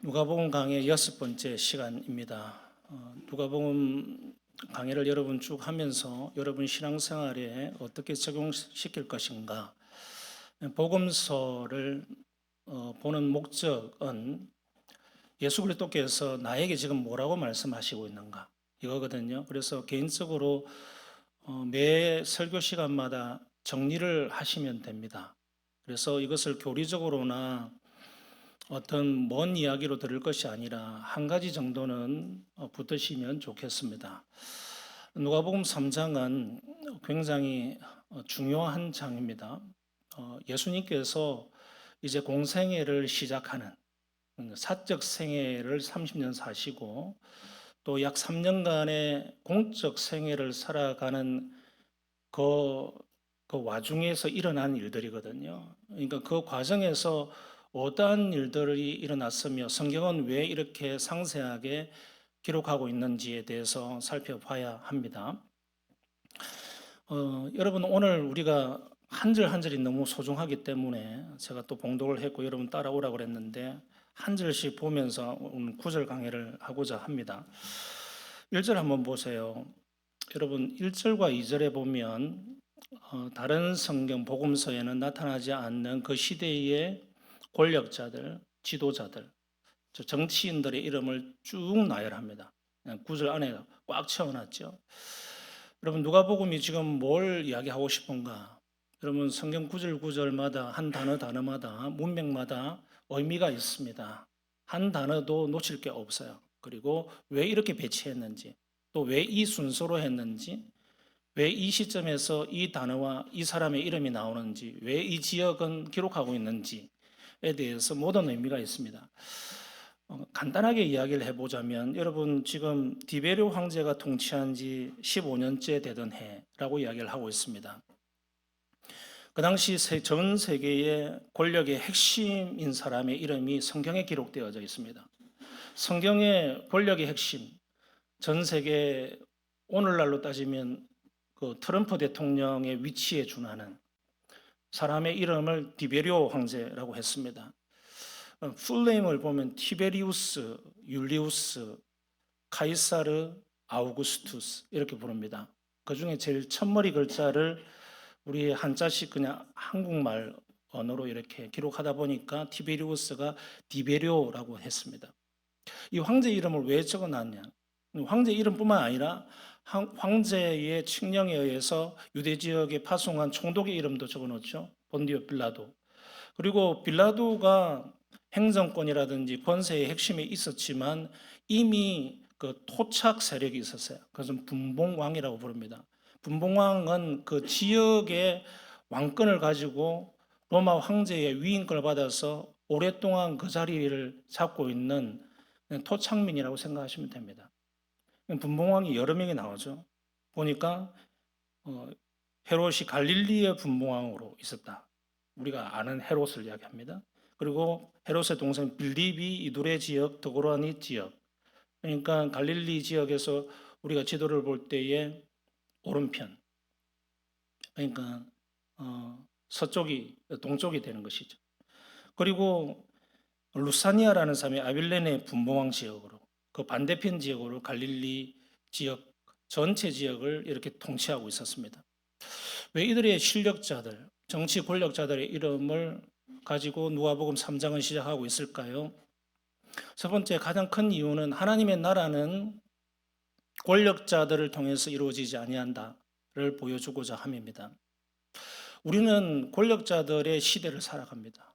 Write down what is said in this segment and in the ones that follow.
누가복음 강의 6번째 시간입니다. 누가복음 강의를 여러분 쭉 하면서 여러분 신앙생활에 어떻게 적용시킬 것인가, 복음서를 보는 목적은 예수 그리스도께서 나에게 지금 뭐라고 말씀하시고 있는가 이거거든요. 그래서 개인적으로 매 설교 시간마다 정리를 하시면 됩니다. 그래서 이것을 교리적으로나 어떤 먼 이야기로 들을 것이 아니라 한 가지 정도는 붙으시면 좋겠습니다. 누가복음 3장은 굉장히 중요한 장입니다. 예수님께서 이제 공생애를 시작하는, 사적 생애를 30년 사시고 또 약 3년간의 공적 생애를 살아가는 그, 그 와중에서 일어난 일들이거든요. 그러니까 그 과정에서 어떠한 일들이 일어났으며 성경은 왜 이렇게 상세하게 기록하고 있는지에 대해서 살펴봐야 합니다. 여러분, 오늘 우리가 한 절 한 절이 너무 소중하기 때문에 제가 또 봉독을 했고 여러분 따라오라고 그랬는데 한 절씩 보면서 오늘 구절 강의를 하고자 합니다. 1절 한번 보세요. 여러분 1절과 2절에 보면 다른 성경 복음서에는 나타나지 않는 그 시대의 권력자들, 지도자들, 정치인들의 이름을 쭉 나열합니다. 9절 안에 꽉 채워놨죠. 여러분 누가복음이 지금 뭘 이야기하고 싶은가? 여러분 성경 구절 구절마다 한 단어마다 문맥마다 의미가 있습니다. 한 단어도 놓칠 게 없어요. 그리고 왜 이렇게 배치했는지, 또 왜 이 순서로 했는지, 왜 이 시점에서 이 단어와 이 사람의 이름이 나오는지, 왜 이 지역은 기록하고 있는지에 대해서 모든 의미가 있습니다. 간단하게 이야기를 해보자면 여러분 지금 디베르 황제가 통치한 지 15년째 되던 해라고 이야기를 하고 있습니다. 그 당시 전 세계의 권력의 핵심인 사람의 이름이 성경에 기록되어져 있습니다. 성경의 권력의 핵심, 전 세계 오늘날로 따지면 그 트럼프 대통령의 위치에 준하는 사람의 이름을 디베리오 황제라고 했습니다. 풀네임을 보면 티베리우스, 율리우스, 카이사르, 아우구스투스 이렇게 부릅니다. 그 중에 제일 첫머리 글자를 우리 한자식 그냥 한국말 언어로 이렇게 기록하다 보니까 티베리우스가 디베리오라고 했습니다. 이 황제 이름을 왜 적어놨냐? 황제 이름뿐만 아니라 황제의 칙령에 의해서 유대 지역에 파송한 총독의 이름도 적어놓죠. 본디오 빌라도. 그리고 빌라도가 행정권이라든지 권세의 핵심에 있었지만 이미 그 토착 세력이 있었어요. 그것은 분봉왕이라고 부릅니다. 분봉왕은 그 지역의 왕권을 가지고 로마 황제의 위임권을 받아서 오랫동안 그 자리를 잡고 있는 토착민이라고 생각하시면 됩니다. 분봉왕이 여러 명이 나오죠. 보니까 헤롯이 갈릴리의 분봉왕으로 있었다. 우리가 아는 헤롯을 이야기합니다. 그리고 헤롯의 동생 빌립이 이두레 지역, 드고라니 지역, 그러니까 갈릴리 지역에서 우리가 지도를 볼 때에 오른편, 그러니까 서쪽이 동쪽이 되는 것이죠. 그리고 루사니아라는 사람이 아빌레네 분봉왕 지역으로 그 반대편 지역으로 갈릴리 지역 전체 지역을 이렇게 통치하고 있었습니다. 왜 이들의 실력자들, 정치 권력자들의 이름을 가지고 누가복음 3장은 시작하고 있을까요? 첫 번째 가장 큰 이유는 하나님의 나라는 권력자들을 통해서 이루어지지 아니한다를 보여주고자 함입니다. 우리는 권력자들의 시대를 살아갑니다.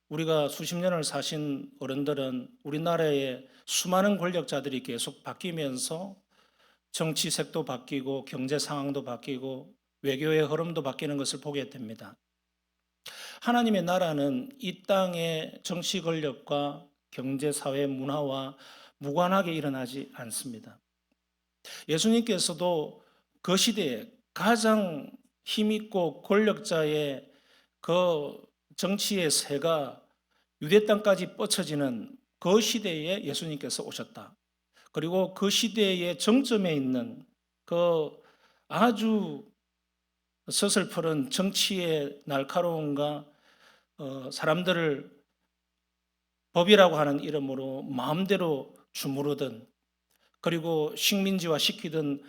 우리가 수십 년을 사신 어른들은 우리나라의 수많은 권력자들이 계속 바뀌면서 정치색도 바뀌고 경제 상황도 바뀌고 외교의 흐름도 바뀌는 것을 보게 됩니다. 하나님의 나라는 이 땅의 정치 권력과 경제, 사회, 문화와 무관하게 일어나지 않습니다. 예수님께서도 그 시대에 가장 힘있고 권력자의 그 정치의 새가 유대 땅까지 뻗쳐지는 그 시대에 예수님께서 오셨다. 그리고 그 시대의 정점에 있는 그 아주 서슬퍼런 정치의 날카로움과 사람들을 법이라고 하는 이름으로 마음대로 주무르던, 그리고 식민지화 시키던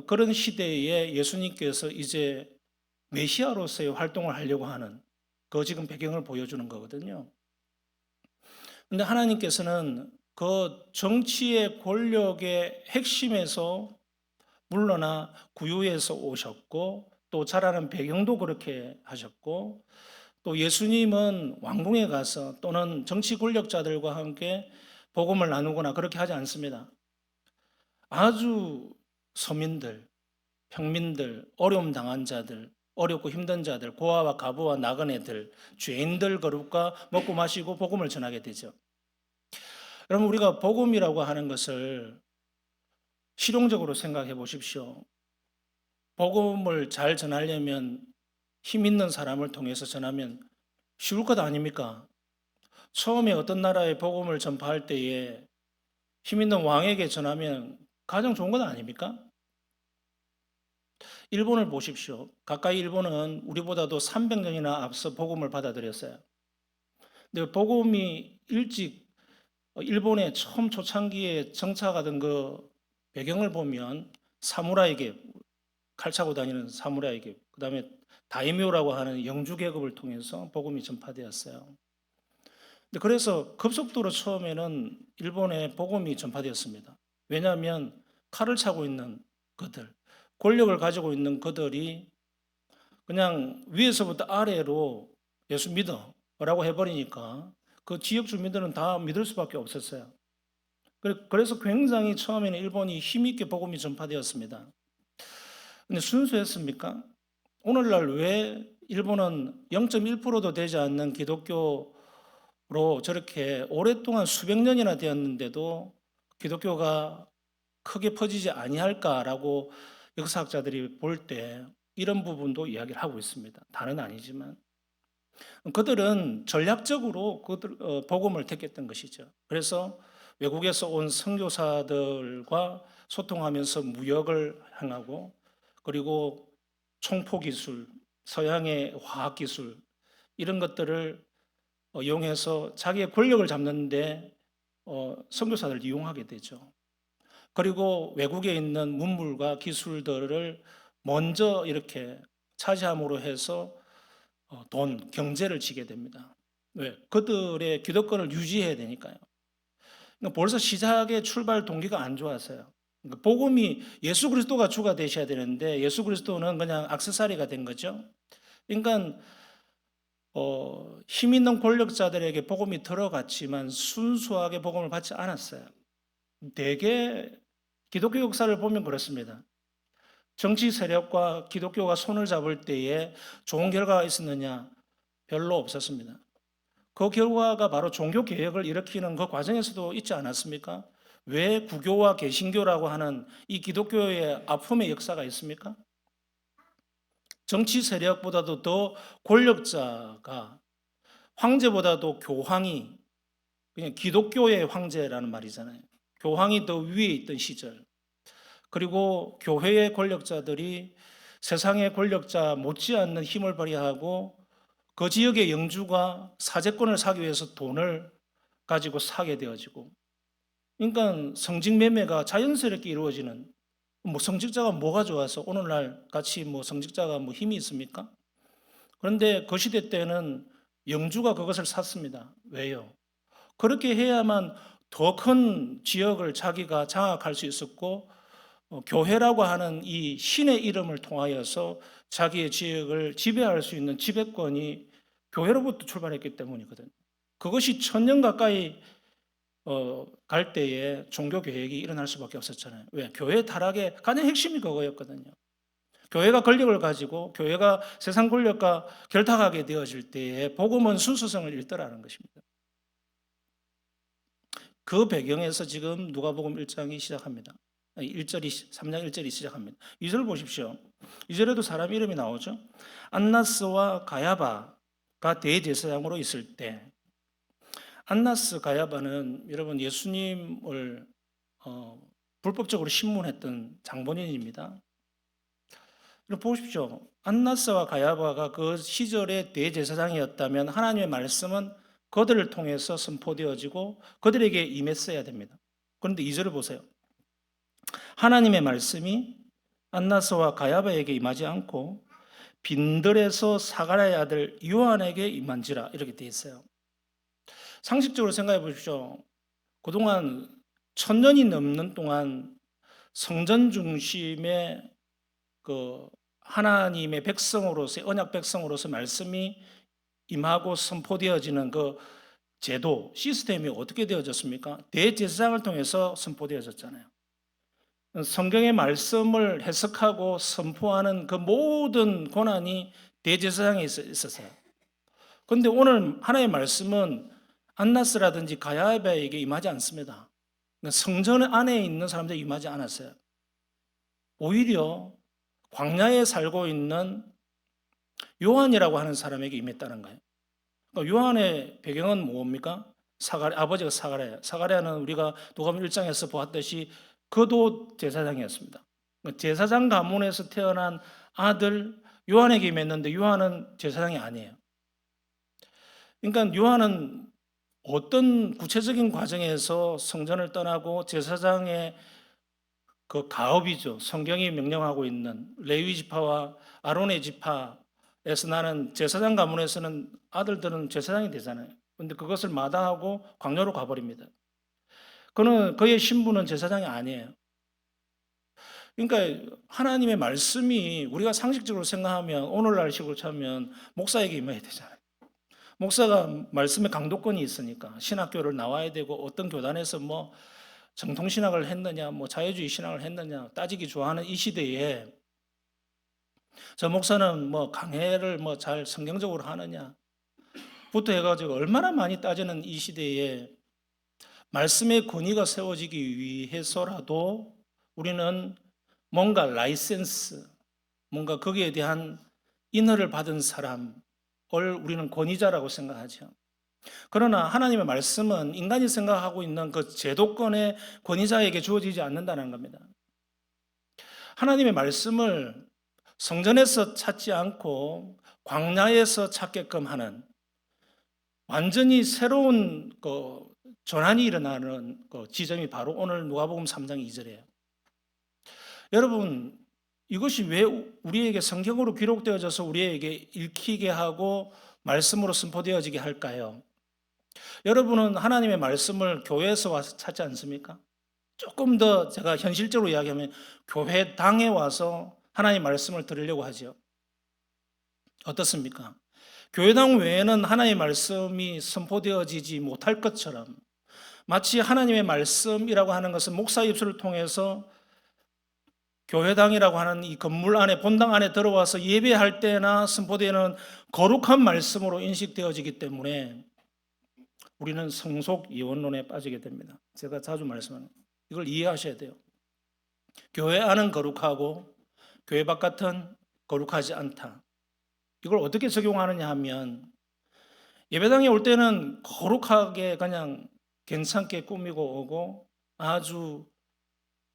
그런 시대에 예수님께서 이제 메시아로서의 활동을 하려고 하는 그 지금 배경을 보여주는 거거든요. 근데 하나님께서는 그 정치의 권력의 핵심에서 물러나 구유에서 오셨고, 또 자라는 배경도 그렇게 하셨고, 또 예수님은 왕궁에 가서 또는 정치 권력자들과 함께 복음을 나누거나 그렇게 하지 않습니다. 아주 서민들, 평민들, 어려움 당한 자들, 어렵고 힘든 자들, 고아와 과부와 나그네들, 죄인들 그룹과 먹고 마시고 복음을 전하게 되죠. 여러분, 우리가 복음이라고 하는 것을 실용적으로 생각해 보십시오. 복음을 잘 전하려면 힘 있는 사람을 통해서 전하면 쉬울 것 아닙니까? 처음에 어떤 나라에 복음을 전파할 때에 힘 있는 왕에게 전하면 가장 좋은 것 아닙니까? 일본을 보십시오. 가까이 일본은 우리보다도 300년이나 앞서 복음을 받아들였어요. 근데 복음이 일찍 일본의 처음 초창기에 정착하던 그 배경을 보면 사무라이계, 칼 차고 다니는 사무라이계, 그 다음에 다이묘라고 하는 영주 계급을 통해서 복음이 전파되었어요. 그래서 급속도로 처음에는 일본에 복음이 전파되었습니다. 왜냐하면 칼을 차고 있는 그들, 권력을 가지고 있는 그들이 그냥 위에서부터 아래로 예수 믿어 라고 해버리니까 그 지역 주민들은 다 믿을 수밖에 없었어요. 그래서 굉장히 처음에는 일본이 힘있게 복음이 전파되었습니다. 근데 순수했습니까? 오늘날 왜 일본은 0.1%도 되지 않는 기독교로 저렇게 오랫동안 수백 년이나 되었는데도 기독교가 크게 퍼지지 아니할까라고 역사학자들이 볼 때 이런 부분도 이야기를 하고 있습니다. 다는 아니지만 그들은 전략적으로 복음을 택했던 것이죠. 그래서 외국에서 온 선교사들과 소통하면서 무역을 행하고, 그리고 총포 기술, 서양의 화학 기술 이런 것들을 이용해서 자기의 권력을 잡는데 선교사들을 이용하게 되죠. 그리고 외국에 있는 문물과 기술들을 먼저 이렇게 차지함으로 해서 돈, 경제를 지게 됩니다. 왜? 그들의 기득권을 유지해야 되니까요. 그러니까 벌써 시작의 출발 동기가 안 좋았어요. 그러니까 복음이 예수 그리스도가 주가 되셔야 되는데 예수 그리스도는 그냥 액세서리가 된 거죠. 그러니까 힘 있는 권력자들에게 복음이 들어갔지만 순수하게 복음을 받지 않았어요. 대개 기독교 역사를 보면 그렇습니다. 정치 세력과 기독교가 손을 잡을 때에 좋은 결과가 있었느냐? 별로 없었습니다. 그 결과가 바로 종교 개혁을 일으키는 그 과정에서도 있지 않았습니까? 왜 구교와 개신교라고 하는 이 기독교의 아픔의 역사가 있습니까? 정치 세력보다도 더 권력자가, 황제보다도 교황이, 그냥 기독교의 황제라는 말이잖아요. 교황이 더 위에 있던 시절, 그리고 교회의 권력자들이 세상의 권력자 못지않는 힘을 발휘하고 그 지역의 영주가 사제권을 사기 위해서 돈을 가지고 사게 되어지고, 그러니까 성직 매매가 자연스럽게 이루어지는, 뭐 성직자가 뭐가 좋아서 오늘날 같이 뭐 성직자가 뭐 힘이 있습니까? 그런데 그 시대 때는 영주가 그것을 샀습니다. 왜요? 그렇게 해야만 더 큰 지역을 자기가 장악할 수 있었고, 교회라고 하는 이 신의 이름을 통하여서 자기의 지역을 지배할 수 있는 지배권이 교회로부터 출발했기 때문이거든요. 그것이 1000년 가까이 갈 때에 종교 개혁이 일어날 수밖에 없었잖아요. 왜? 교회 타락의 가장 핵심이 그거였거든요. 교회가 권력을 가지고 교회가 세상 권력과 결탁하게 되어질 때에 복음은 순수성을 잃더라는 것입니다. 그 배경에서 지금 누가복음 1장이 시작합니다. 1절이 3장 1절이 시작합니다. 2절 보십시오. 2절에도 사람 이름이 나오죠. 안나스와 가야바가 대제사장으로 있을 때, 안나스 가야바는 여러분 예수님을 불법적으로 신문했던 장본인입니다. 보십시오. 안나스와 가야바가 그 시절의 대제사장이었다면 하나님의 말씀은 그들을 통해서 선포되어지고 그들에게 임했어야 됩니다. 그런데 2절을 보세요. 하나님의 말씀이 안나스와 가야바에게 임하지 않고 빈들에서 사가랴의 아들 요한에게 임한지라 이렇게 되어 있어요. 상식적으로 생각해 보십시오. 그동안 1000년이 넘는 동안 성전 중심의 그 하나님의 백성으로서 언약 백성으로서 말씀이 임하고 선포되어지는 그 제도 시스템이 어떻게 되어졌습니까? 대제사장을 통해서 선포되어졌잖아요. 성경의 말씀을 해석하고 선포하는 그 모든 권한이 대제사장에 있었어요. 그런데 오늘 하나님의 말씀은 안나스라든지 가야바에게 임하지 않습니다. 성전 안에 있는 사람들이 임하지 않았어요. 오히려 광야에 살고 있는 요한이라고 하는 사람에게 임했다는 거예요. 그러니까 요한의 배경은 뭡니까? 아버지가 사가랴예요. 사가랴는 우리가 누가복음 1장에서 보았듯이 그도 제사장이었습니다. 제사장 가문에서 태어난 아들 요한에게 임했는데 요한은 제사장이 아니에요. 그러니까 요한은 어떤 구체적인 과정에서 성전을 떠나고 제사장의 그 가업이죠. 성경이 명령하고 있는 레위 지파와 아론의 지파에서 나는 제사장 가문에서는 아들들은 제사장이 되잖아요. 그런데 그것을 마다하고 광야로 가버립니다. 그는 그의 신분은 제사장이 아니에요. 그러니까 하나님의 말씀이 우리가 상식적으로 생각하면 오늘날 식으로 차면 목사에게 임해야 되잖아요. 목사가 말씀의 강도권이 있으니까 신학교를 나와야 되고 어떤 교단에서 뭐 정통신학을 했느냐 뭐 자유주의 신학을 했느냐 따지기 좋아하는 이 시대에 저 목사는 뭐 강해를 뭐 잘 성경적으로 하느냐 부터 해가지고 얼마나 많이 따지는 이 시대에 말씀의 권위가 세워지기 위해서라도 우리는 뭔가 라이센스, 뭔가 거기에 대한 인허를 받은 사람을 우리는 권위자라고 생각하죠. 그러나 하나님의 말씀은 인간이 생각하고 있는 그 제도권의 권위자에게 주어지지 않는다는 겁니다. 하나님의 말씀을 성전에서 찾지 않고 광야에서 찾게끔 하는 완전히 새로운 전환이 일어나는 지점이 바로 오늘 누가복음 3장 2절이에요. 여러분, 이것이 왜 우리에게 성경으로 기록되어져서 우리에게 읽히게 하고 말씀으로 선포되어지게 할까요? 여러분은 하나님의 말씀을 교회에서 와서 찾지 않습니까? 조금 더 제가 현실적으로 이야기하면 교회당에 와서 하나님의 말씀을 들으려고 하죠. 어떻습니까? 교회당 외에는 하나님의 말씀이 선포되어지지 못할 것처럼 마치 하나님의 말씀이라고 하는 것은 목사 입술을 통해서 교회당이라고 하는 이 건물 안에 본당 안에 들어와서 예배할 때나 선포되는 거룩한 말씀으로 인식되어지기 때문에 우리는 성속 이원론에 빠지게 됩니다. 제가 자주 말씀하는 이걸 이해하셔야 돼요. 교회 안은 거룩하고 교회 바깥은 거룩하지 않다. 이걸 어떻게 적용하느냐 하면 예배당에 올 때는 거룩하게 그냥 괜찮게 꾸미고 오고 아주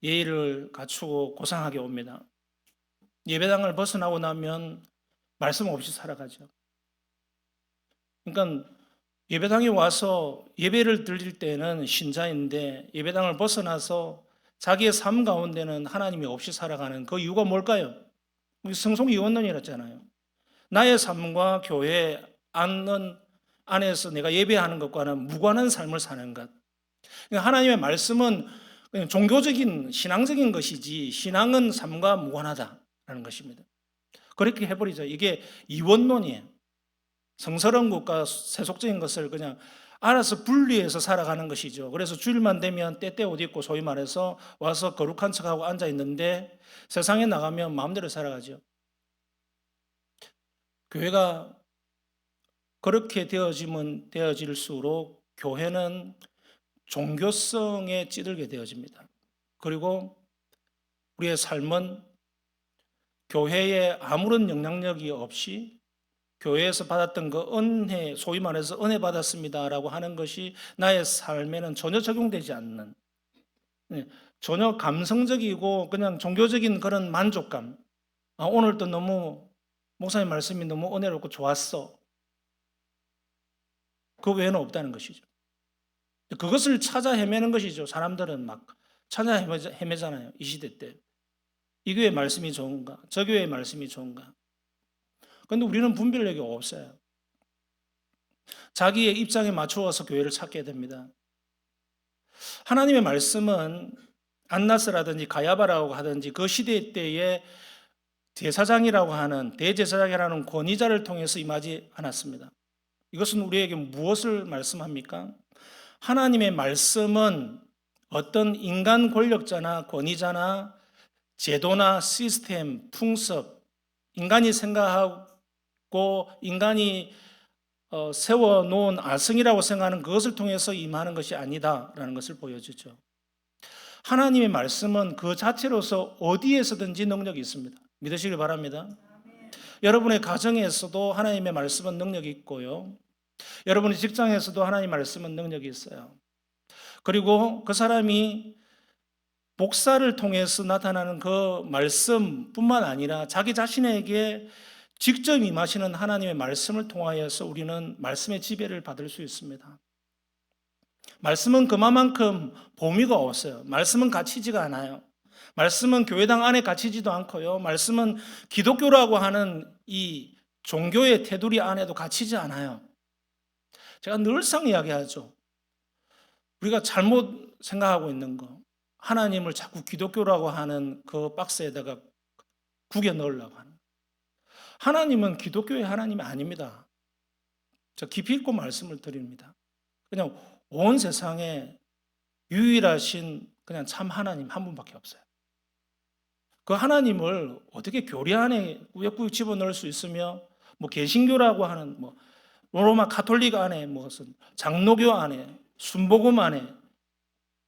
예의를 갖추고 고상하게 옵니다. 예배당을 벗어나고 나면 말씀 없이 살아가죠. 그러니까 예배당에 와서 예배를 드릴 때는 신자인데 예배당을 벗어나서 자기의 삶 가운데는 하나님이 없이 살아가는 그 이유가 뭘까요? 성송이원론이랬잖아요. 나의 삶과 교회 안에서 내가 예배하는 것과는 무관한 삶을 사는 것. 그러니까 하나님의 말씀은 그냥 종교적인 신앙적인 것이지 신앙은 삶과 무관하다라는 것입니다. 그렇게 해버리죠. 이게 이원론이에요. 성스러운 것과 세속적인 것을 그냥 알아서 분리해서 살아가는 것이죠. 그래서 주일만 되면 때때 옷 입고 소위 말해서 와서 거룩한 척하고 앉아 있는데 세상에 나가면 마음대로 살아가죠. 교회가 그렇게 되어질수록 교회는 종교성에 찌들게 되어집니다. 그리고 우리의 삶은 교회에 아무런 영향력이 없이 교회에서 받았던 그 은혜, 소위 말해서 은혜 받았습니다라고 하는 것이 나의 삶에는 전혀 적용되지 않는, 전혀 감성적이고 그냥 종교적인 그런 만족감. 오늘도 너무 목사님 말씀이 너무 은혜롭고 좋았어. 그 외에는 없다는 것이죠. 그것을 찾아 헤매는 것이죠. 사람들은 막 찾아 헤매잖아요. 이 시대 때. 이 교회의 말씀이 좋은가? 저 교회의 말씀이 좋은가? 그런데 우리는 분별력이 없어요. 자기의 입장에 맞추어서 교회를 찾게 됩니다. 하나님의 말씀은 안나스라든지 가야바라고 하든지 그 시대 때의 제사장이라고 하는 대제사장이라는 권위자를 통해서 임하지 않았습니다. 이것은 우리에게 무엇을 말씀합니까? 하나님의 말씀은 어떤 인간 권력자나 권위자나 제도나 시스템, 풍습, 인간이 생각하고 인간이 세워놓은 아성이라고 생각하는 그것을 통해서 임하는 것이 아니다라는 것을 보여주죠. 하나님의 말씀은 그 자체로서 어디에서든지 능력이 있습니다. 믿으시길 바랍니다. 여러분의 가정에서도 하나님의 말씀은 능력이 있고요. 여러분의 직장에서도 하나님의 말씀은 능력이 있어요. 그리고 그 사람이 목사를 통해서 나타나는 그 말씀뿐만 아니라 자기 자신에게 직접 임하시는 하나님의 말씀을 통하여서 우리는 말씀의 지배를 받을 수 있습니다. 말씀은 그만큼 범위가 없어요. 말씀은 갇히지가 않아요. 말씀은 교회당 안에 갇히지도 않고요. 말씀은 기독교라고 하는 이 종교의 테두리 안에도 갇히지 않아요. 제가 늘상 이야기하죠. 우리가 잘못 생각하고 있는 거, 하나님을 자꾸 기독교라고 하는 그 박스에다가 구겨 넣으려고 하는. 하나님은 기독교의 하나님이 아닙니다. 저 깊이 있고 말씀을 드립니다. 그냥 온 세상에 유일하신 그냥 참 하나님 한 분밖에 없어요. 그 하나님을 어떻게 교리 안에 꾸역꾸역 집어넣을 수 있으며 뭐 개신교라고 하는 뭐 로마 가톨릭 안에 무슨 장로교 안에 순복음 안에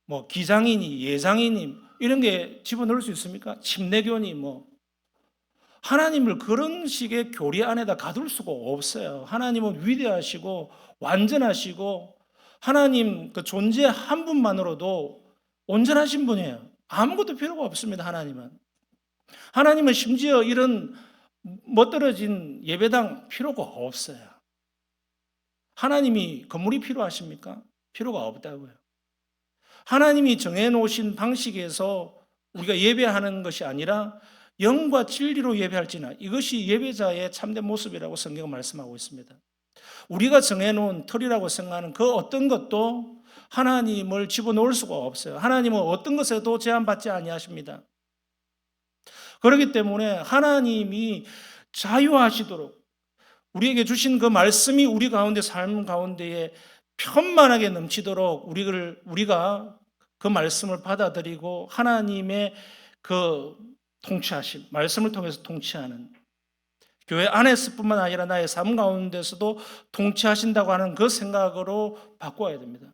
뭐 기장이니 예장이니 이런 게 집어넣을 수 있습니까? 침례교니 뭐 하나님을 그런 식의 교리 안에다 가둘 수가 없어요. 하나님은 위대하시고 완전하시고 하나님 그 존재 한 분만으로도 온전하신 분이에요. 아무것도 필요가 없습니다. 하나님은 심지어 이런 멋들어진 예배당 필요가 없어요. 하나님이 건물이 필요하십니까? 필요가 없다고요. 하나님이 정해놓으신 방식에서 우리가 예배하는 것이 아니라 영과 진리로 예배할지나 이것이 예배자의 참된 모습이라고 성경은 말씀하고 있습니다. 우리가 정해놓은 틀이라고 생각하는 그 어떤 것도 하나님을 집어넣을 수가 없어요. 하나님은 어떤 것에도 제한받지 아니하십니다. 그렇기 때문에 하나님이 자유하시도록 우리에게 주신 그 말씀이 우리 가운데 삶 가운데에 편만하게 넘치도록 우리가 그 말씀을 받아들이고 하나님의 그 통치하심, 말씀을 통해서 통치하는 교회 안에서뿐만 아니라 나의 삶 가운데서도 통치하신다고 하는 그 생각으로 바꿔야 됩니다.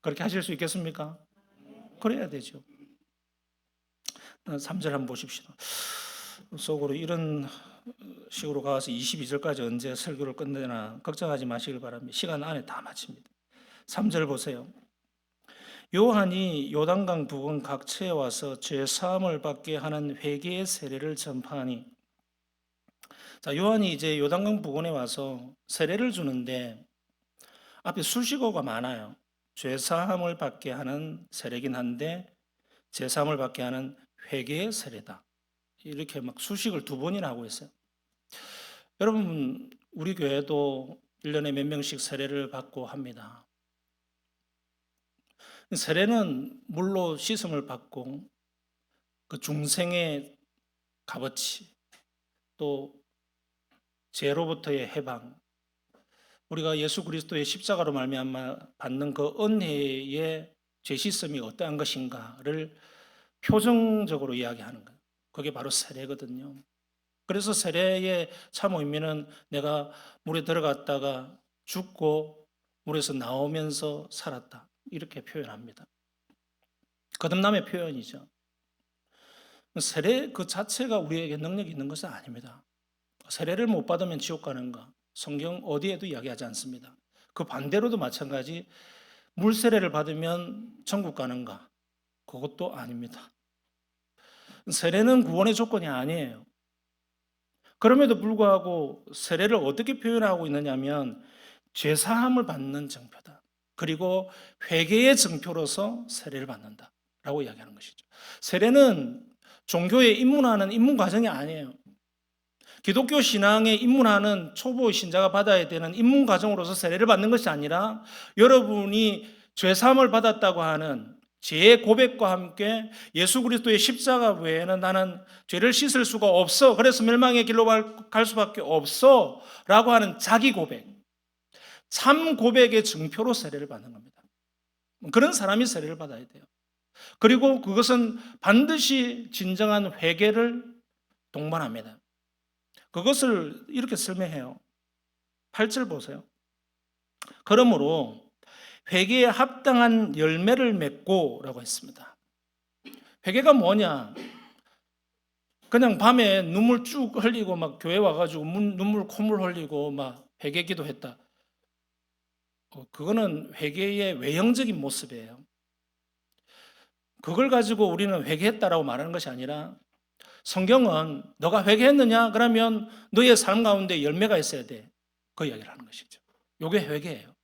그렇게 하실 수 있겠습니까? 그래야 되죠. 3절 한번 보십시오. 속으로 이런 식으로 가서 22절까지 언제 설교를 끝내나 걱정하지 마시길 바랍니다. 시간 안에 다 마칩니다. 3절 보세요. 요한이 요단강 부근 각처에 와서 죄 사함을 받게 하는 회개의 세례를 전파하니. 자, 요한이 이제 요단강 부근에 와서 세례를 주는데 앞에 수식어가 많아요. 죄 사함을 받게 하는 세례긴 한데 죄 사함을 받게 하는 회개의 세례다. 이렇게 막 수식을 2번이나 하고 있어요. 여러분, 우리 교회도 1년에 몇 명씩 세례를 받고 합니다. 세례는 물로 씻음을 받고 그 중생의 값어치 또 죄로부터의 해방, 우리가 예수 그리스도의 십자가로 말미암아 받는 그 은혜의 죄 씻음이 어떠한 것인가를 표정적으로 이야기하는 거예요. 그게 바로 세례거든요. 그래서 세례의 참 의미는 내가 물에 들어갔다가 죽고 물에서 나오면서 살았다. 이렇게 표현합니다. 거듭남의 표현이죠. 세례 그 자체가 우리에게 능력이 있는 것은 아닙니다. 세례를 못 받으면 지옥 가는가? 성경 어디에도 이야기하지 않습니다. 그 반대로도 마찬가지 물 세례를 받으면 천국 가는가? 그것도 아닙니다. 세례는 구원의 조건이 아니에요. 그럼에도 불구하고 세례를 어떻게 표현하고 있느냐면 죄 사함을 받는 증표다. 그리고 회개의 증표로서 세례를 받는다라고 이야기하는 것이죠. 세례는 종교에 입문하는 입문 과정이 아니에요. 기독교 신앙에 입문하는 초보 신자가 받아야 되는 입문 과정으로서 세례를 받는 것이 아니라 여러분이 죄 사함을 받았다고 하는 죄의 고백과 함께 예수 그리스도의 십자가 외에는 나는 죄를 씻을 수가 없어, 그래서 멸망의 길로 갈 수밖에 없어 라고 하는 자기 고백, 참 고백의 증표로 세례를 받는 겁니다. 그런 사람이 세례를 받아야 돼요. 그리고 그것은 반드시 진정한 회개를 동반합니다. 그것을 이렇게 설명해요. 8절 보세요. 그러므로 회개에 합당한 열매를 맺고 라고 했습니다. 회개가 뭐냐? 그냥 밤에 눈물 쭉 흘리고 막 교회 와가지고 눈물 콧물 흘리고 막 회개 기도했다. 그거는 회개의 외형적인 모습이에요. 그걸 가지고 우리는 회개했다라고 말하는 것이 아니라 성경은 너가 회개했느냐? 그러면 너의 삶 가운데 열매가 있어야 돼. 그 이야기를 하는 것이죠. 이게 회개예요.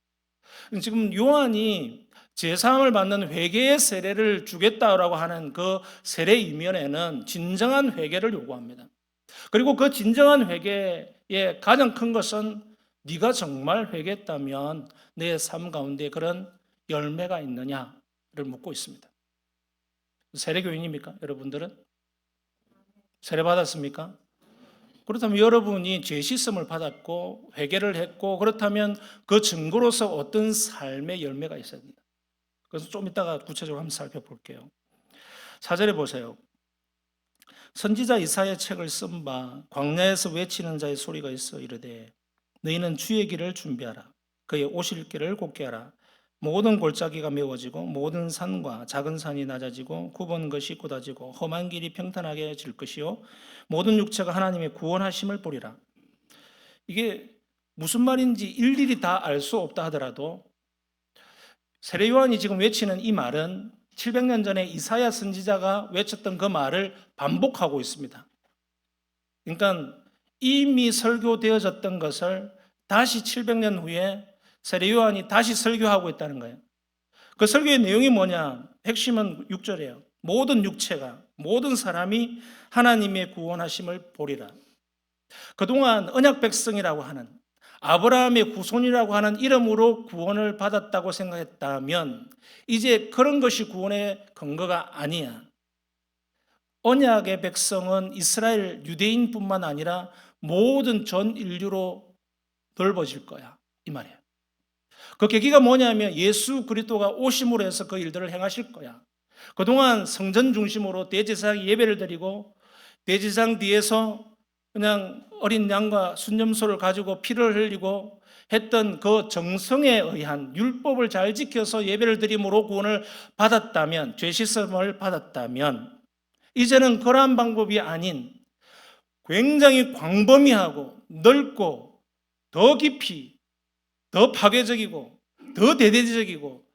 지금 요한이 제사함을 받는 회개의 세례를 주겠다라고 하는 그 세례 이면에는 진정한 회개를 요구합니다. 그리고 그 진정한 회개의 가장 큰 것은 네가 정말 회개했다면 내 삶 가운데 그런 열매가 있느냐를 묻고 있습니다. 세례교인입니까? 여러분들은? 세례 받았습니까? 그렇다면 여러분이 죄 씻음을 받았고 회개를 했고 그렇다면 그 증거로서 어떤 삶의 열매가 있어야 됩니다. 그래서 좀 이따가 구체적으로 한번 살펴볼게요. 4절에 보세요. 선지자 이사야의 책을 쓴 바 광야에서 외치는 자의 소리가 있어 이르되 너희는 주의 길을 준비하라. 그의 오실 길을 곧게 하라. 모든 골짜기가 메워지고 모든 산과 작은 산이 낮아지고 굽은 것이 곧아지고 험한 길이 평탄하게 질 것이요 모든 육체가 하나님의 구원하심을 보리라. 이게 무슨 말인지 일일이 다 알 수 없다 하더라도 세례 요한이 지금 외치는 이 말은 700년 전에 이사야 선지자가 외쳤던 그 말을 반복하고 있습니다. 그러니까 이미 설교되어졌던 것을 다시 700년 후에 세례 요한이 다시 설교하고 있다는 거예요. 그 설교의 내용이 뭐냐? 핵심은 6절이에요. 모든 육체가, 모든 사람이 하나님의 구원하심을 보리라. 그동안 언약 백성이라고 하는 아브라함의 후손이라고 하는 이름으로 구원을 받았다고 생각했다면 이제 그런 것이 구원의 근거가 아니야. 언약의 백성은 이스라엘 유대인뿐만 아니라 모든 전 인류로 넓어질 거야. 이 말이에요. 그 계기가 뭐냐면 예수 그리스도가 오심으로 해서 그 일들을 행하실 거야. 그동안 성전 중심으로 대제사장 예배를 드리고 대제사장 뒤에서 그냥 어린 양과 순념소를 가지고 피를 흘리고 했던 그 정성에 의한 율법을 잘 지켜서 예배를 드림으로 구원을 받았다면, 죄 씻음을 받았다면 이제는 그러한 방법이 아닌 굉장히 광범위하고 넓고 더 깊이 더 파괴적이고 더 대대적이고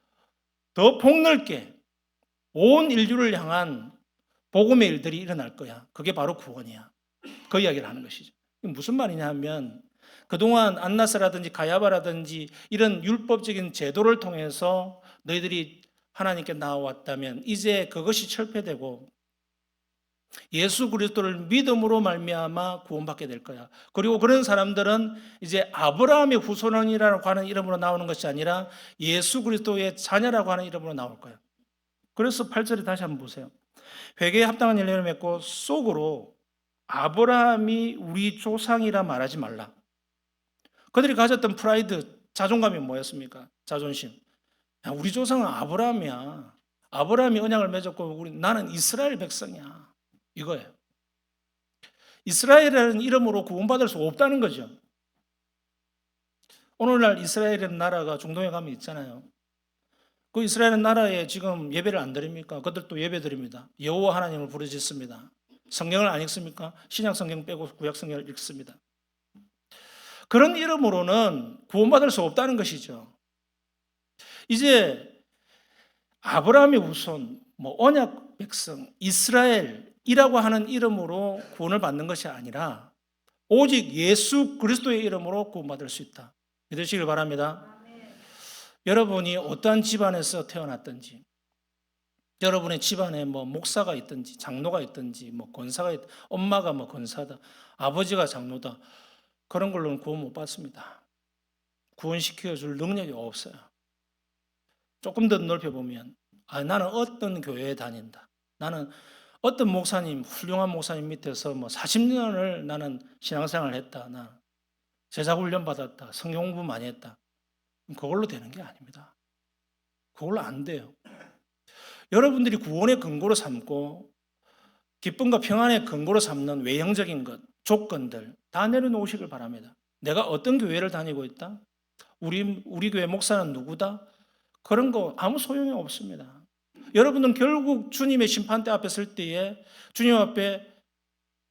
더 폭넓게 온 인류를 향한 복음의 일들이 일어날 거야. 그게 바로 구원이야. 그 이야기를 하는 것이죠. 무슨 말이냐 하면 그동안 안나스라든지 가야바라든지 이런 율법적인 제도를 통해서 너희들이 하나님께 나아왔다면 이제 그것이 철폐되고 예수 그리스도를 믿음으로 말미암아 구원받게 될 거야. 그리고 그런 사람들은 이제 아브라함의 후손이라고 하는 이름으로 나오는 것이 아니라 예수 그리스도의 자녀라고 하는 이름으로 나올 거야. 그래서 8절에 다시 한번 보세요. 회개에 합당한 열매를 맺고 속으로 아브라함이 우리 조상이라 말하지 말라. 그들이 가졌던 프라이드, 자존감이 뭐였습니까? 자존심. 야, 우리 조상은 아브라함이야. 아브라함이 언약을 맺었고 나는 이스라엘 백성이야. 이거예요. 이스라엘이라는 이름으로 구원받을 수 없다는 거죠. 오늘날 이스라엘이라는 나라가 중동에 가면 있잖아요. 그 이스라엘 나라에 지금 예배를 안 드립니까? 그들도 예배 드립니다. 여호와 하나님을 부르짖습니다. 성경을 안 읽습니까? 신약 성경 빼고 구약 성경을 읽습니다. 그런 이름으로는 구원받을 수 없다는 것이죠. 이제 아브라함의 후손, 언약 백성, 이스라엘이라고 하는 이름으로 구원을 받는 것이 아니라 오직 예수 그리스도의 이름으로 구원받을 수 있다. 믿으시길 바랍니다. 여러분이 어떠한 집안에서 태어났든지, 여러분의 집안에 뭐 목사가 있든지 장로가 있든지 뭐 권사가 엄마가 뭐 권사다, 아버지가 장로다, 그런 걸로는 구원 못 받습니다. 구원시켜 줄 능력이 없어요. 조금 더 넓혀보면, 나는 어떤 교회에 다닌다, 나는 어떤 목사님, 훌륭한 목사님 밑에서 뭐 40년을 나는 신앙생활을 했다, 나 제자훈련 받았다, 성경 공부 많이 했다, 그걸로 되는 게 아닙니다. 그걸로 안 돼요. 여러분들이 구원의 근거로 삼고 기쁨과 평안의 근거로 삼는 외형적인 것, 조건들 다 내려놓으시길 바랍니다. 내가 어떤 교회를 다니고 있다, 우리 교회 목사는 누구다, 그런 거 아무 소용이 없습니다. 여러분은 결국 주님의 심판대 앞에 설 때에 주님 앞에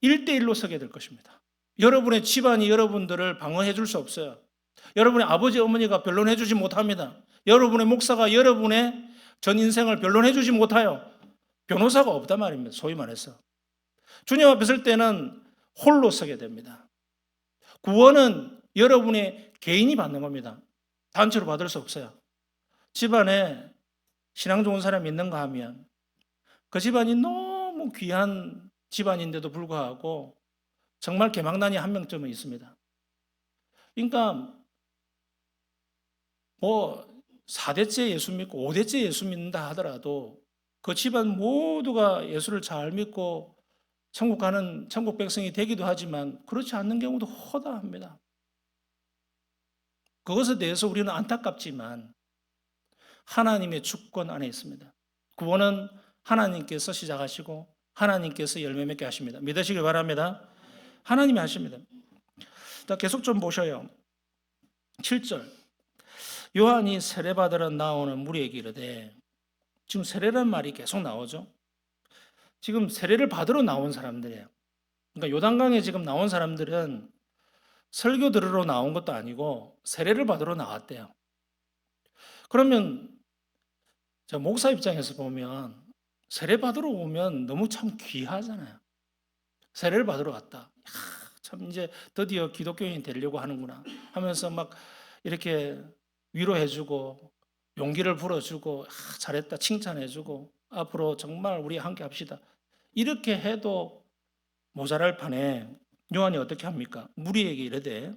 1대1로 서게 될 것입니다. 여러분의 집안이 여러분들을 방어해 줄 수 없어요. 여러분의 아버지 어머니가 변론해 주지 못합니다. 여러분의 목사가 여러분의 전 인생을 변론해 주지 못해요. 변호사가 없단 말입니다. 소위 말해서. 주님 앞에 설 때는 홀로 서게 됩니다. 구원은 여러분의 개인이 받는 겁니다. 단체로 받을 수 없어요. 집안에 신앙 좋은 사람이 있는가 하면 그 집안이 너무 귀한 집안인데도 불구하고 정말 개망난이 한 명쯤은 있습니다. 그러니까 뭐 4대째 예수 믿고 5대째 예수 믿는다 하더라도 그 집안 모두가 예수를 잘 믿고 천국 가는 천국 백성이 되기도 하지만 그렇지 않는 경우도 허다합니다. 그것에 대해서 우리는 안타깝지만 하나님의 주권 안에 있습니다. 구원은 하나님께서 시작하시고 하나님께서 열매 맺게 하십니다. 믿으시길 바랍니다. 하나님이 하십니다. 계속 좀 보셔요. 7절. 요한이 세례받으러 나오는 무리에게 이르되, 지금 세례라는 말이 계속 나오죠. 지금 세례를 받으러 나온 사람들이에요. 그러니까 요단강에 지금 나온 사람들은 설교 들으러 나온 것도 아니고 세례를 받으러 나왔대요. 그러면 목사 입장에서 보면 세례 받으러 오면 너무 참 귀하잖아요. 세례를 받으러 왔다. 참 이제 드디어 기독교인이 되려고 하는구나 하면서 막 이렇게 위로해주고 용기를 불어주고 잘했다 칭찬해주고 앞으로 정말 우리 함께 합시다. 이렇게 해도 모자랄 판에 요한이 어떻게 합니까? 무리에게 이르되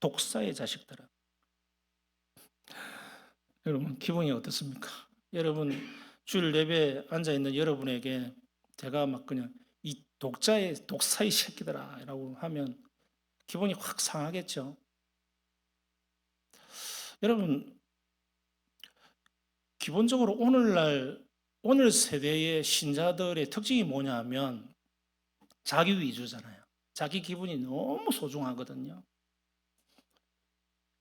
독사의 자식들아. 여러분 기분이 어떻습니까? 여러분 주일 예배에 앉아있는 여러분에게 제가 막 그냥 이 독사의 새끼들아 라고 하면 기분이 확 상하겠죠. 여러분 기본적으로 오늘 세대의 신자들의 특징이 뭐냐면 자기 위주잖아요. 자기 기분이 너무 소중하거든요.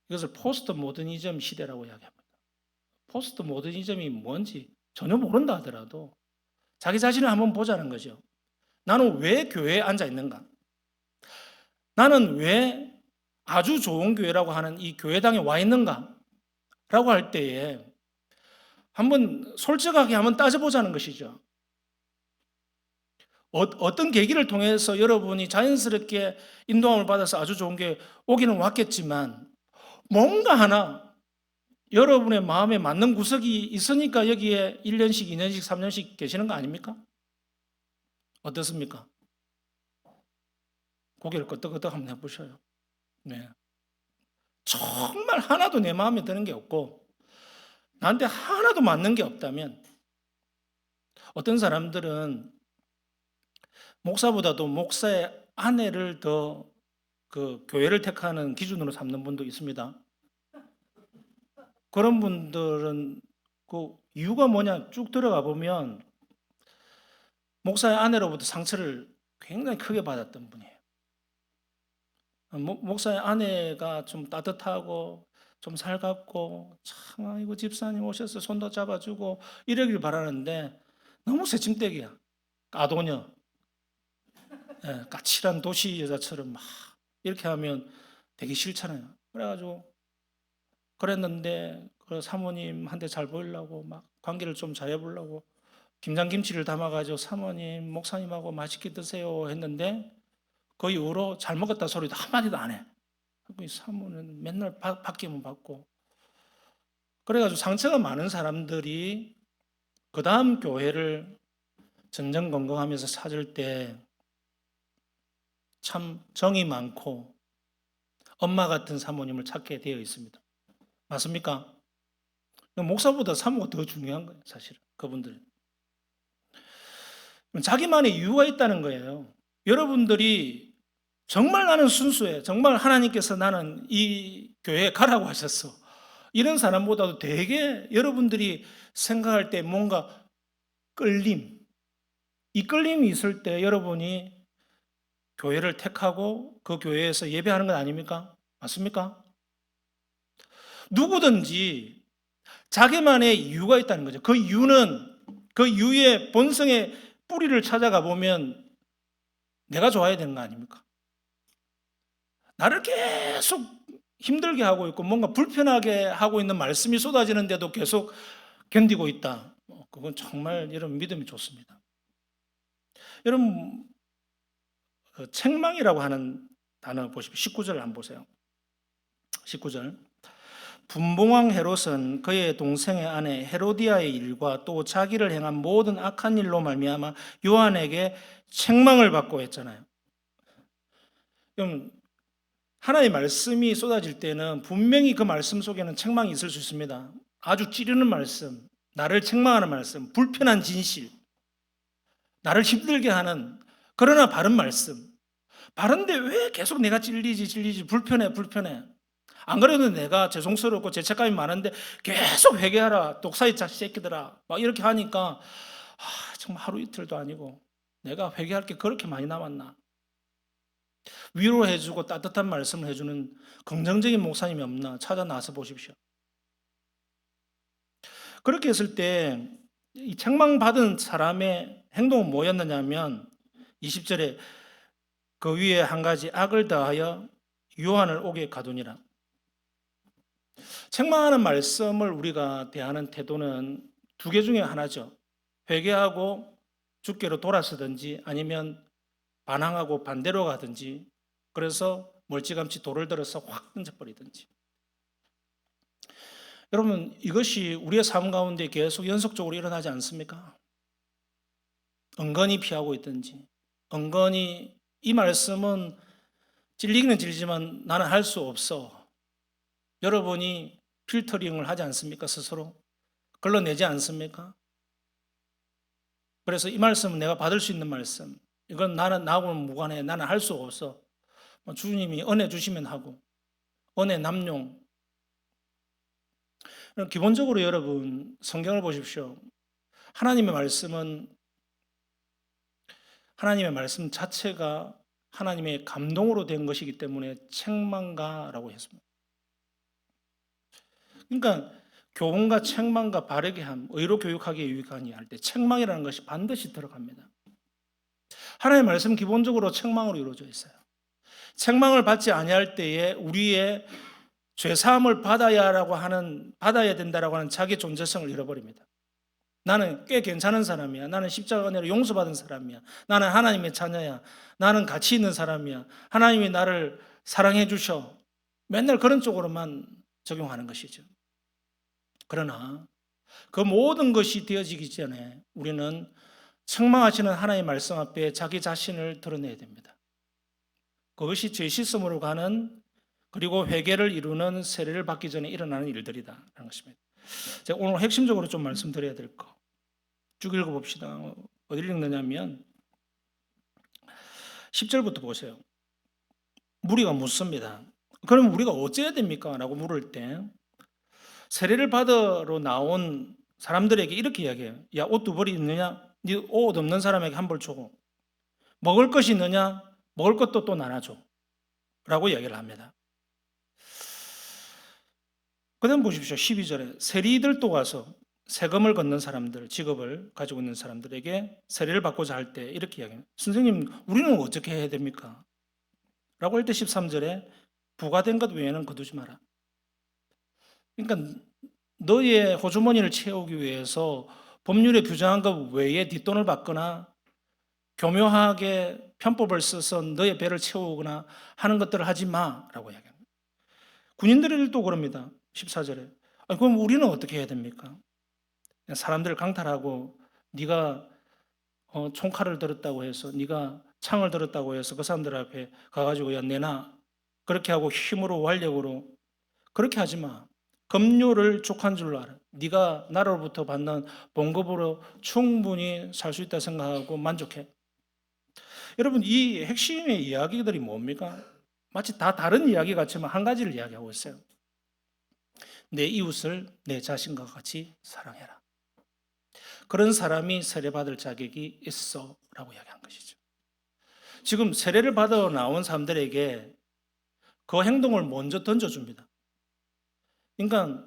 이것을 포스트 모더니즘 시대라고 이야기합니다. 포스트 모더니즘이 뭔지 전혀 모른다 하더라도 자기 자신을 한번 보자는 거죠. 나는 왜 교회에 앉아 있는가? 나는 왜 아주 좋은 교회라고 하는 이 교회당에 와 있는가? 라고 할 때에 한번 솔직하게 한번 따져보자는 것이죠. 어떤 계기를 통해서 여러분이 자연스럽게 인도함을 받아서 아주 좋은 교회 오기는 왔겠지만 뭔가 하나 여러분의 마음에 맞는 구석이 있으니까 여기에 1년씩, 2년씩, 3년씩 계시는 거 아닙니까? 어떻습니까? 고개를 끄덕끄덕 한번 해보셔요. 네. 정말 하나도 내 마음에 드는 게 없고 나한테 하나도 맞는 게 없다면 어떤 사람들은 목사보다도 목사의 아내를 더 그 교회를 택하는 기준으로 삼는 분도 있습니다. 그런 분들은 그 이유가 뭐냐 쭉 들어가 보면 목사의 아내로부터 상처를 굉장히 크게 받았던 분이에요. 목사의 아내가 좀 따뜻하고 좀 살갑고 참 아이고 집사님 오셔서 손도 잡아주고 이러길 바라는데 너무 새침대기야. 까도녀. 까칠한 도시 여자처럼 막 이렇게 하면 되게 싫잖아요. 그래가지고 그랬는데 그 사모님한테 잘 보이려고 막 관계를 좀 잘해보려고 김장김치를 담아가지고 사모님 목사님하고 맛있게 드세요 했는데 그 이후로 잘 먹었다 소리도 한마디도 안 해. 이 사모는 맨날 받기만 받고. 그래가지고 상처가 많은 사람들이 그 다음 교회를 전전긍긍하면서 찾을 때 참 정이 많고 엄마 같은 사모님을 찾게 되어 있습니다. 맞습니까? 목사보다 사모가 더 중요한 거예요, 사실은. 그분들은. 자기만의 이유가 있다는 거예요. 여러분들이 정말 나는 순수해. 정말 하나님께서 나는 이 교회에 가라고 하셨어. 이런 사람보다도 되게 여러분들이 생각할 때 뭔가 끌림, 이 끌림이 있을 때 여러분이 교회를 택하고 그 교회에서 예배하는 건 아닙니까? 맞습니까? 누구든지 자기만의 이유가 있다는 거죠. 그 이유는 그 이유의 본성의 뿌리를 찾아가 보면 내가 좋아야 되는 거 아닙니까? 나를 계속 힘들게 하고 있고 뭔가 불편하게 하고 있는 말씀이 쏟아지는데도 계속 견디고 있다. 그건 정말 여러분 믿음이 좋습니다. 여러분 책망이라고 하는 단어 보십시오. 19절 한번 보세요. 19절. 분봉왕 헤롯은 그의 동생의 아내 헤로디아의 일과 또 자기를 행한 모든 악한 일로 말미암아 요한에게 책망을 받고 했잖아요. 그럼 하나님의 말씀이 쏟아질 때는 분명히 그 말씀 속에는 책망이 있을 수 있습니다. 아주 찌르는 말씀, 나를 책망하는 말씀, 불편한 진실, 나를 힘들게 하는 그러나 바른 말씀. 바른데 왜 계속 내가 찔리지 불편해. 안 그래도 내가 죄송스럽고 죄책감이 많은데 계속 회개하라 독사의 새끼들아 막 이렇게 하니까 정말 하루 이틀도 아니고 내가 회개할 게 그렇게 많이 남았나. 위로해주고 따뜻한 말씀을 해주는 긍정적인 목사님이 없나 찾아 나서 보십시오. 그렇게 했을 때 이 책망받은 사람의 행동은 뭐였느냐면 20절에 그 위에 한 가지 악을 더하여 요한을 옥에 가두니라. 책망하는 말씀을 우리가 대하는 태도는 두 개 중에 하나죠. 회개하고 주께로 돌아서든지 아니면 반항하고 반대로 가든지 그래서 멀찌감치 돌을 들어서 확 던져버리든지. 여러분 이것이 우리의 삶 가운데 계속 연속적으로 일어나지 않습니까? 은근히 피하고 있든지 은근히 이 말씀은 찔리기는 찔리지만 나는 할 수 없어. 여러분이 필터링을 하지 않습니까? 스스로 걸러내지 않습니까? 그래서 이 말씀은 내가 받을 수 있는 말씀, 이건 나하고는 무관해. 나는 할 수 없어. 주님이 은혜 주시면 하고 은혜 남용. 기본적으로 여러분 성경을 보십시오. 하나님의 말씀 자체가 하나님의 감동으로 된 것이기 때문에 책망가라고 했습니다. 그러니까 교훈과 책망과 바르게 함, 의로 교육하기에 유익하니 할 때 책망이라는 것이 반드시 들어갑니다. 하나님의 말씀 기본적으로 책망으로 이루어져 있어요. 책망을 받지 아니할 때에 우리의 죄 사함을 받아야 된다라고 하는 자기 존재성을 잃어버립니다. 나는 꽤 괜찮은 사람이야. 나는 십자가 은혜로 용서받은 사람이야. 나는 하나님의 자녀야. 나는 가치 있는 사람이야. 하나님이 나를 사랑해 주셔. 맨날 그런 쪽으로만 적용하는 것이죠. 그러나 그 모든 것이 되어지기 전에 우리는 책망하시는 하나님의 말씀 앞에 자기 자신을 드러내야 됩니다. 그것이 죄 씻음으로 가는 그리고 회개를 이루는 세례를 받기 전에 일어나는 일들이다라는 것입니다. 제가 오늘 핵심적으로 좀 말씀드려야 될 거. 쭉 읽어봅시다. 어디를 읽느냐면 10절부터 보세요. 무리가 묻습니다. 그럼 우리가 어찌해야 됩니까? 라고 물을 때 세례를 받으러 나온 사람들에게 이렇게 이야기해요. 야, 옷 두 벌이 있느냐? 네 옷 없는 사람에게 한 벌 주고 먹을 것이 있느냐? 먹을 것도 또 나눠줘 라고 이야기를 합니다. 그 다음 보십시오. 12절에 세리들도 가서 세금을 걷는 사람들, 직업을 가지고 있는 사람들에게 세례를 받고자 할 때 이렇게 이야기합니다. 선생님, 우리는 어떻게 해야 됩니까? 라고 할 때 13절에 부과된 것 외에는 거두지 마라. 그러니까 너의 호주머니를 채우기 위해서 법률에 규정한 것 외에 뒷돈을 받거나 교묘하게 편법을 써서 너의 배를 채우거나 하는 것들을 하지 마라고 이야기합니다. 군인들도 그럽니다. 14절에. 그럼 우리는 어떻게 해야 됩니까? 사람들을 강탈하고 네가 총칼을 들었다고 해서, 네가 창을 들었다고 해서 그 사람들 앞에 가가지고 야 내놔, 그렇게 하고 힘으로 완력으로 그렇게 하지 마. 급료를 족한 줄 알아. 네가 나라로부터 받는 봉급으로 충분히 살 수 있다 생각하고 만족해. 여러분, 이 핵심의 이야기들이 뭡니까? 마치 다 다른 이야기 같지만 한 가지를 이야기하고 있어요. 내 이웃을 내 자신과 같이 사랑해라. 그런 사람이 세례받을 자격이 있어 라고 이야기한 것이죠. 지금 세례를 받아 나온 사람들에게 그 행동을 먼저 던져줍니다. 그러니까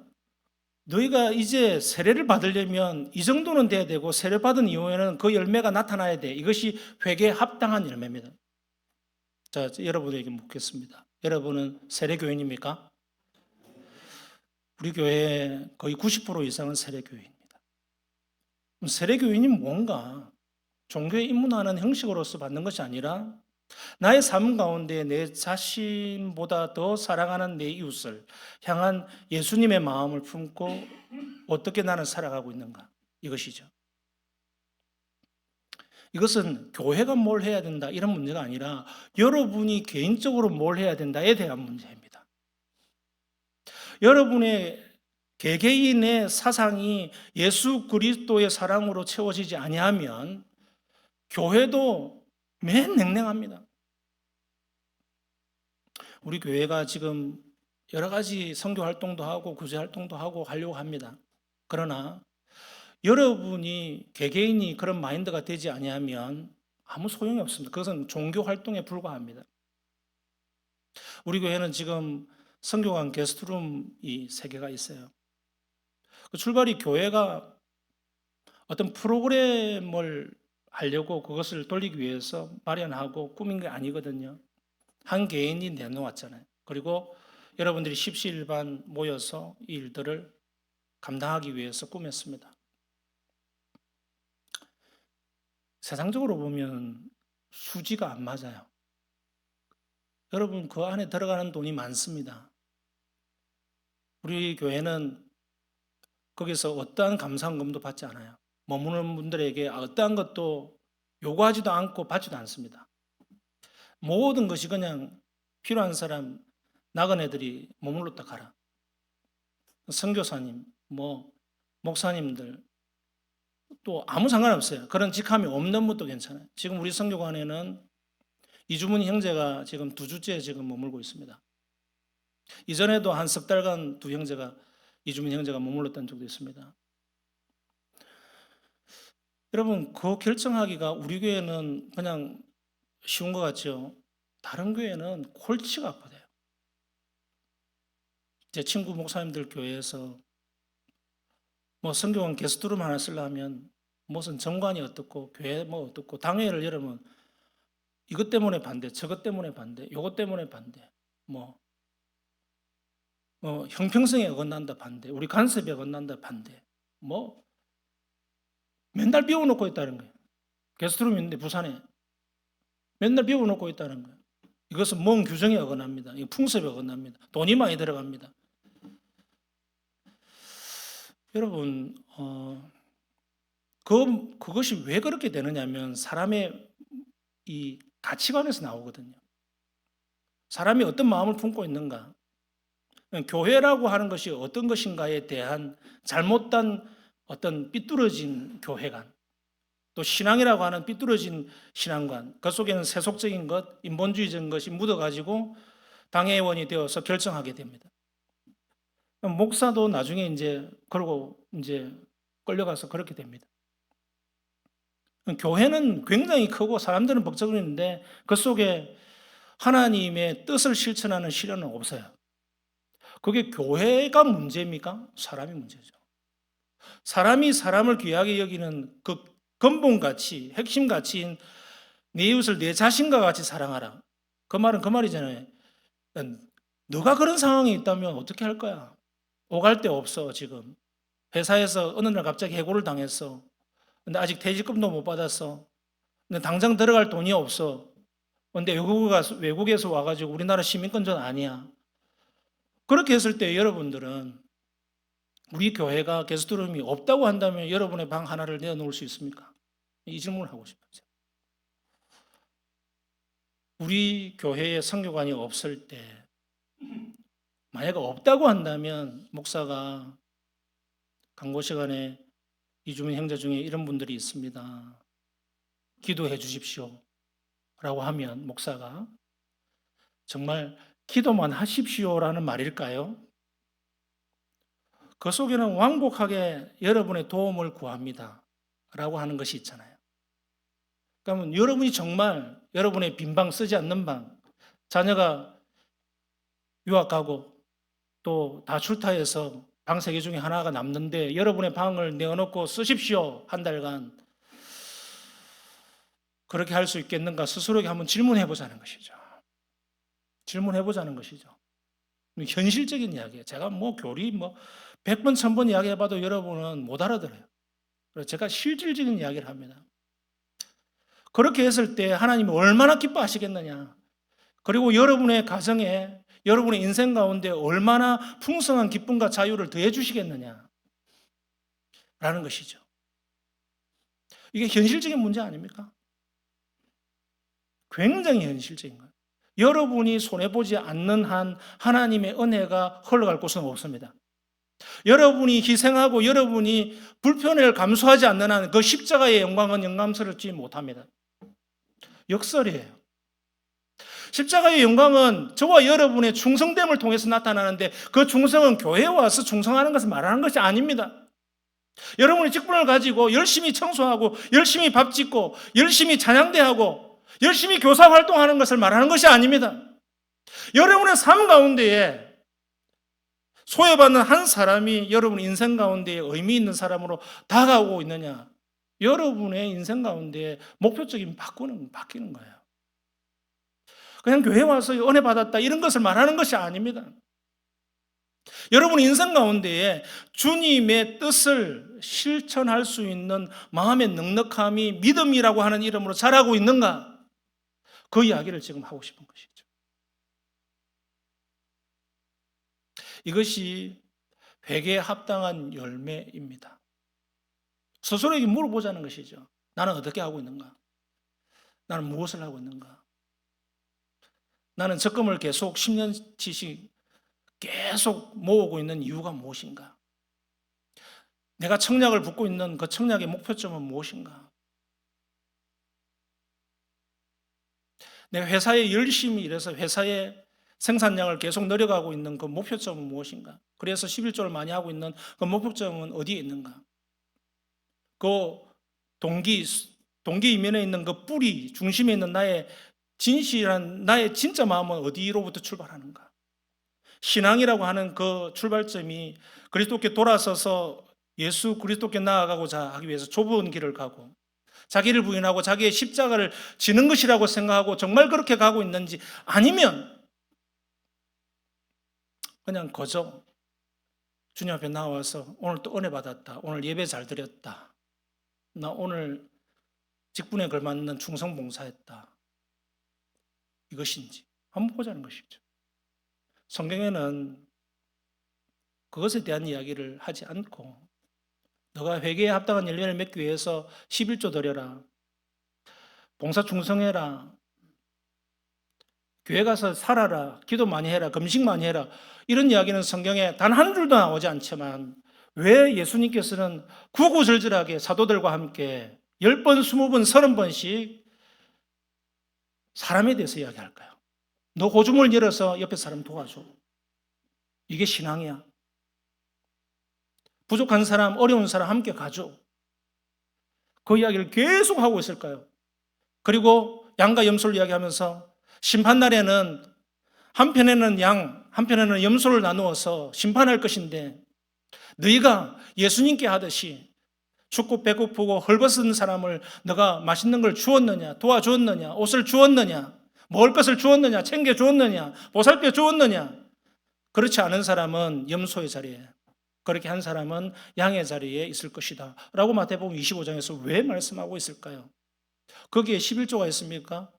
너희가 이제 세례를 받으려면 이 정도는 돼야 되고, 세례받은 이후에는 그 열매가 나타나야 돼. 이것이 회개에 합당한 열매입니다. 자, 여러분에게 묻겠습니다. 여러분은 세례교인입니까? 우리 교회 거의 90% 이상은 세례교인입니다. 세례교인이 뭔가? 종교에 입문하는 형식으로서 받는 것이 아니라 나의 삶 가운데 내 자신보다 더 사랑하는 내 이웃을 향한 예수님의 마음을 품고 어떻게 나는 살아가고 있는가, 이것이죠. 이것은 교회가 뭘 해야 된다 이런 문제가 아니라 여러분이 개인적으로 뭘 해야 된다에 대한 문제입니다. 여러분의 개개인의 사상이 예수 그리스도의 사랑으로 채워지지 아니하면 교회도 맨 냉랭합니다. 우리 교회가 지금 여러 가지 선교 활동도 하고 구제 활동도 하고 하려고 합니다. 그러나 여러분이 개개인이 그런 마인드가 되지 아니하면 아무 소용이 없습니다. 그것은 종교 활동에 불과합니다. 우리 교회는 지금 선교관 게스트룸이 3개가 있어요. 그 출발이 교회가 어떤 프로그램을 하려고 그것을 돌리기 위해서 마련하고 꾸민 게 아니거든요. 한 개인이 내놓았잖아요. 그리고 여러분들이 십시일반 모여서 이 일들을 감당하기 위해서 꾸몄습니다. 세상적으로 보면 수지가 안 맞아요. 여러분, 그 안에 들어가는 돈이 많습니다. 우리 교회는 거기서 어떠한 감사금도 받지 않아요. 머무는 분들에게 어떠한 것도 요구하지도 않고 받지도 않습니다. 모든 것이 그냥 필요한 사람, 나그네들이 머물렀다 가라. 선교사님, 목사님들, 또 아무 상관없어요. 그런 직함이 없는 분도 괜찮아요. 지금 우리 선교관에는 이주문 형제가 지금 2주째 지금 머물고 있습니다. 이전에도 한 석 달간 2형제가, 이주문 형제가 머물렀던 적도 있습니다. 여러분, 그 결정하기가 우리 교회는 그냥 쉬운 것 같죠? 다른 교회는 골치가 아파요. 제 친구 목사님들 교회에서 선교원 게스트룸 하나 쓰려면 무슨 정관이 어떻고 교회 어떻고 당회를 열으면 이것 때문에 반대, 저것 때문에 반대, 요것 때문에 반대, 형평성에 어긋난다 반대, 우리 간섭에 어긋난다 반대, 맨날 비워놓고 있다는 거예요. 게스트룸 있는데 부산에 맨날 비워놓고 있다는 거예요. 이것은 뭔 규정에 어긋납니다. 이 풍습에 어긋납니다. 돈이 많이 들어갑니다. 여러분, 그것이 왜 그렇게 되느냐면 사람의 이 가치관에서 나오거든요. 사람이 어떤 마음을 품고 있는가, 교회라고 하는 것이 어떤 것인가에 대한 잘못된 어떤 삐뚤어진 교회관, 또 신앙이라고 하는 삐뚤어진 신앙관, 그 속에는 세속적인 것, 인본주의적인 것이 묻어가지고 당회원이 되어서 결정하게 됩니다. 목사도 나중에 그러고 끌려가서 그렇게 됩니다. 교회는 굉장히 크고 사람들은 복잡했는데 그 속에 하나님의 뜻을 실천하는 실현은 없어요. 그게 교회가 문제입니까? 사람이 문제죠. 사람이 사람을 귀하게 여기는 그 근본 가치, 핵심 가치인 내 이웃을 내 자신과 같이 사랑하라. 그 말은 그 말이잖아요. 너가 그런 상황에 있다면 어떻게 할 거야? 오갈 데 없어. 지금 회사에서 어느 날 갑자기 해고를 당했어. 근데 아직 퇴직금도 못 받았어. 근데 당장 들어갈 돈이 없어. 근데 외국에서 와가지고 우리나라 시민권자는 아니야. 그렇게 했을 때 여러분들은 우리 교회가 게스트룸이 없다고 한다면 여러분의 방 하나를 내어놓을 수 있습니까? 이 질문을 하고 싶어요. 우리 교회에 선교관이 없을 때 만약 없다고 한다면 목사가 강고 시간에 이주민 형제 중에 이런 분들이 있습니다. 기도해 주십시오. 라고 하면 목사가 정말 기도만 하십시오라는 말일까요? 그 속에는 완곡하게 여러분의 도움을 구합니다. 라고 하는 것이 있잖아요. 그러면 여러분이 정말 여러분의 빈 방 쓰지 않는 방, 자녀가 유학 가고 또 다 출타해서 방 3개 중에 하나가 남는데 여러분의 방을 내어놓고 쓰십시오. 한 달간. 그렇게 할 수 있겠는가 스스로에게 한번 질문해 보자는 것이죠. 질문해 보자는 것이죠. 현실적인 이야기예요. 제가 교리 100번, 1000번 이야기해봐도 여러분은 못 알아들어요. 그래서 제가 실질적인 이야기를 합니다. 그렇게 했을 때 하나님이 얼마나 기뻐하시겠느냐. 그리고 여러분의 가정에, 여러분의 인생 가운데 얼마나 풍성한 기쁨과 자유를 더해 주시겠느냐. 라는 것이죠. 이게 현실적인 문제 아닙니까? 굉장히 현실적인 거예요. 여러분이 손해보지 않는 한 하나님의 은혜가 흘러갈 곳은 없습니다. 여러분이 희생하고 여러분이 불편을 감수하지 않는 한 그 십자가의 영광은 영감스럽지 못합니다. 역설이에요. 십자가의 영광은 저와 여러분의 충성됨을 통해서 나타나는데 그 충성은 교회에 와서 충성하는 것을 말하는 것이 아닙니다. 여러분이 직분을 가지고 열심히 청소하고 열심히 밥 짓고 열심히 찬양대하고 열심히 교사 활동하는 것을 말하는 것이 아닙니다. 여러분의 삶 가운데에 소외받는 한 사람이 여러분 인생 가운데에 의미 있는 사람으로 다가오고 있느냐? 여러분의 인생 가운데 목표적인 바뀌는 거예요. 그냥 교회 와서 은혜 받았다 이런 것을 말하는 것이 아닙니다. 여러분 인생 가운데에 주님의 뜻을 실천할 수 있는 마음의 넉넉함이 믿음이라고 하는 이름으로 자라고 있는가? 그 이야기를 지금 하고 싶은 것이죠. 이것이 회개에 합당한 열매입니다. 스스로에게 물어보자는 것이죠. 나는 어떻게 하고 있는가? 나는 무엇을 하고 있는가? 나는 적금을 계속 10년치씩 계속 모으고 있는 이유가 무엇인가? 내가 청약을 붓고 있는 그 청약의 목표점은 무엇인가? 내가 회사에 열심히 일해서 회사의 생산량을 계속 늘려가고 있는 그 목표점은 무엇인가? 그래서 11조를 많이 하고 있는 그 목표점은 어디에 있는가? 그 동기 이면에 있는 그 뿌리, 중심에 있는 나의 진실한 나의 진짜 마음은 어디로부터 출발하는가? 신앙이라고 하는 그 출발점이 그리스도께 돌아서서 예수 그리스도께 나아가고자 하기 위해서 좁은 길을 가고 자기를 부인하고 자기의 십자가를 지는 것이라고 생각하고 정말 그렇게 가고 있는지 아니면 그냥 거저 주님 앞에 나와서 오늘 또 은혜 받았다. 오늘 예배 잘 드렸다. 나 오늘 직분에 걸맞는 충성 봉사했다. 이것인지 한번 보자는 것이죠. 성경에는 그것에 대한 이야기를 하지 않고 너가 회개에 합당한 열매를 맺기 위해서 11조 드려라. 봉사 충성해라. 교회 가서 살아라. 기도 많이 해라. 금식 많이 해라. 이런 이야기는 성경에 단 한 줄도 나오지 않지만 왜 예수님께서는 구구절절하게 사도들과 함께 10번, 20번, 30번씩 사람에 대해서 이야기할까요? 너 고주문을 열어서 옆에 사람 도와줘. 이게 신앙이야. 부족한 사람, 어려운 사람 함께 가줘. 그 이야기를 계속 하고 있을까요? 그리고 양과 염소를 이야기하면서 심판날에는 한편에는 양, 한편에는 염소를 나누어서 심판할 것인데 너희가 예수님께 하듯이 춥고 배고프고 헐벗은 사람을 너가 맛있는 걸 주었느냐, 도와주었느냐, 옷을 주었느냐, 먹을 것을 주었느냐, 챙겨 주었느냐, 보살펴 주었느냐. 그렇지 않은 사람은 염소의 자리에, 그렇게 한 사람은 양의 자리에 있을 것이다 라고 마태복음 25장에서 왜 말씀하고 있을까요? 거기에 11조가 있습니까?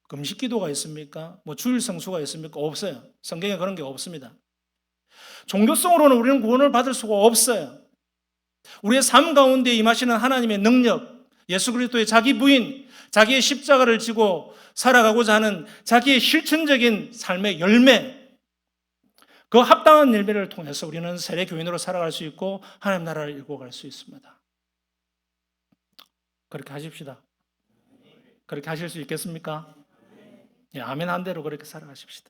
금식 기도가 있습니까? 뭐 주일 성수가 있습니까? 없어요. 성경에 그런 게 없습니다. 종교성으로는 우리는 구원을 받을 수가 없어요. 우리의 삶 가운데 임하시는 하나님의 능력, 예수 그리스도의 자기 부인, 자기의 십자가를 지고 살아가고자 하는 자기의 실천적인 삶의 열매, 그 합당한 열매를 통해서 우리는 세례 교인으로 살아갈 수 있고 하나님 나라를 이루어갈 수 있습니다. 그렇게 하십시다. 그렇게 하실 수 있겠습니까? 예, 아멘 한 대로 그렇게 살아가십시다.